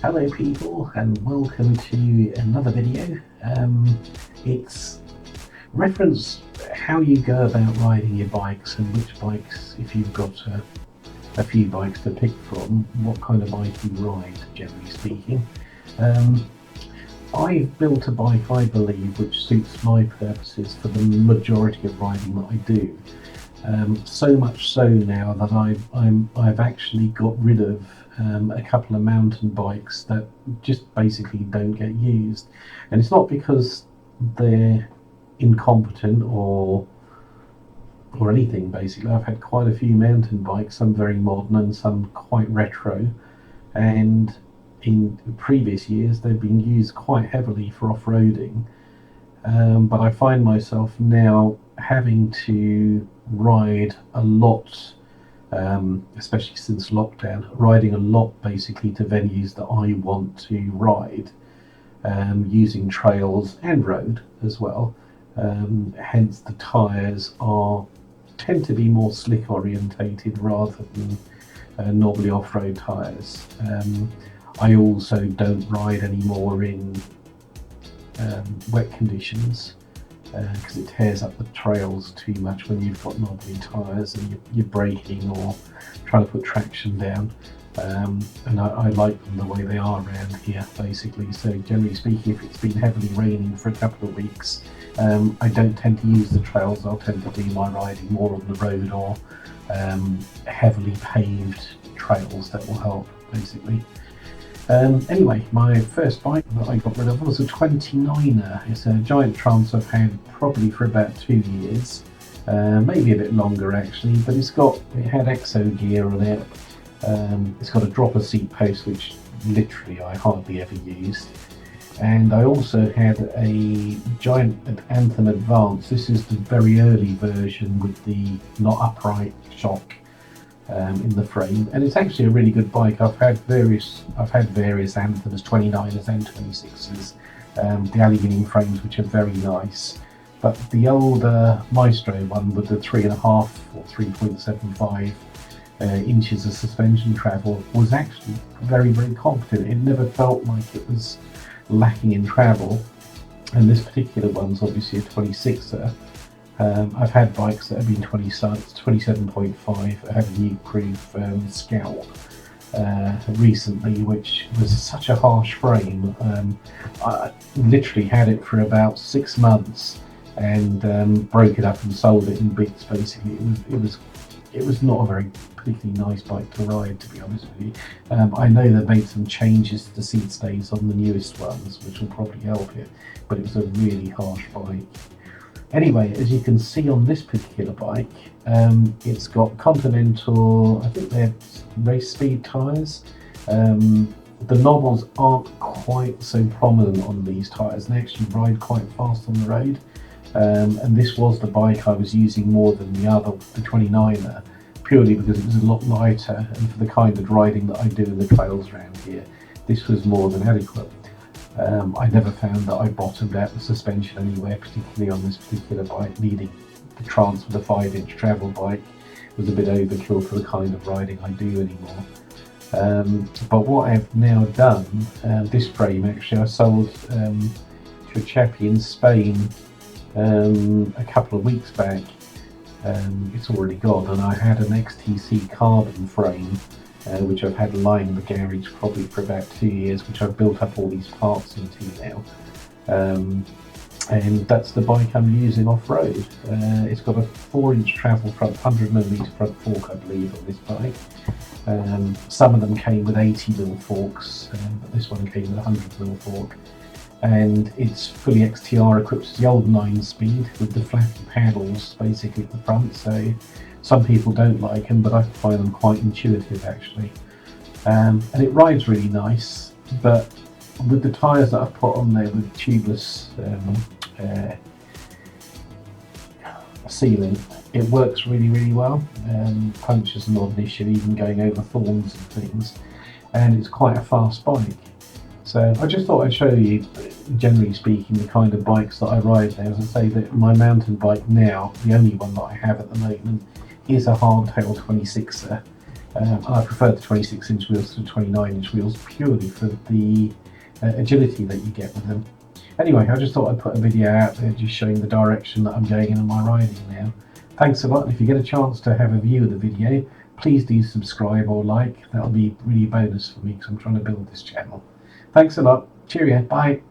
Hello people, and welcome to another video. It's reference how you go about riding your bikes and which bikes, if you've got a few bikes to pick from, what kind of bike you ride, generally speaking. I've built a bike, I believe, which suits my purposes for the majority of riding that I do. So much so now that I've actually got rid of a couple of mountain bikes that just basically don't get used, and it's not because they're incompetent or anything. Basically, I've had quite a few mountain bikes, some very modern and some quite retro, and in previous years they've been used quite heavily for off-roading, but I find myself now having to ride a lot, especially since lockdown, riding a lot basically to venues that I want to ride, using trails and road as well. Hence the tyres tend to be more slick orientated rather than normally off-road tyres. I also don't ride anymore in wet conditions, because it tears up the trails too much when you've got knobbly tyres and you're braking or trying to put traction down. And I like them the way they are around here, basically. So generally speaking, if it's been heavily raining for a couple of weeks, I don't tend to use the trails. I'll tend to do my riding more on the road or heavily paved trails that will help, basically. Anyway, my first bike that I got rid of was a 29er. It's a giant trance I've had probably for about 2 years, maybe a bit longer actually, but it had exo gear on it. It's got a dropper seat post, which literally I hardly ever used, and I also had a giant Anthem Advance. This is the very early version with the not upright shock in the frame, and it's actually a really good bike. I've had various Anthems, 29ers and 26s, the aluminium frames, which are very nice, but the older Maestro one with the 3.5 or 3.75 inches of suspension travel was actually very, very competent. It never felt like it was lacking in travel, and this particular one's obviously a 26er. I've had bikes that have been 27.5. I had a new proof Scout recently, which was such a harsh frame. I literally had it for about 6 months and broke it up and sold it in bits. Basically, it was not a very particularly nice bike to ride, to be honest with you. I know they've made some changes to the seat stays on the newest ones, which will probably help it, but it was a really harsh bike. Anyway, as you can see on this particular bike, it's got Continental, I think they're race speed tyres. The knobbles aren't quite so prominent on these tyres, and they actually ride quite fast on the road. And this was the bike I was using more than the 29er, purely because it was a lot lighter, and for the kind of riding that I do in the trails around here, this was more than adequate. I never found that I bottomed out the suspension anywhere, particularly on this particular bike. Needing the trance with a 5-inch travel bike was a bit overkill for the kind of riding I do anymore. But what I've now done, this frame actually I sold to a chappie in Spain a couple of weeks back. It's already gone, and I had an XTC carbon frame, which I've had lying in the garage probably for about 2 years, which I've built up all these parts into now. And that's the bike I'm using off-road. It's got a 4-inch travel front, 100mm front fork, I believe, on this bike. Some of them came with 80mm forks, but this one came with a 100mm fork. And it's fully XTR equipped. It's the old 9-speed with the flappy paddles basically at the front, so some people don't like them, but I find them quite intuitive actually. And it rides really nice, but with the tyres that I've put on there with tubeless sealing, it works really, really well. Punctures are not an issue, even going over thorns and things, and it's quite a fast bike. So I just thought I'd show you, generally speaking, the kind of bikes that I ride now. As I say, that my mountain bike now, the only one that I have at the moment, is a hardtail 26er. I prefer the 26-inch wheels to the 29-inch wheels purely for the agility that you get with them. Anyway, I just thought I'd put a video out there just showing the direction that I'm going in my riding now. Thanks a lot, and if you get a chance to have a view of the video, please do subscribe or like. That'll be really a bonus for me because I'm trying to build this channel. Thanks a lot. Cheerio. Bye.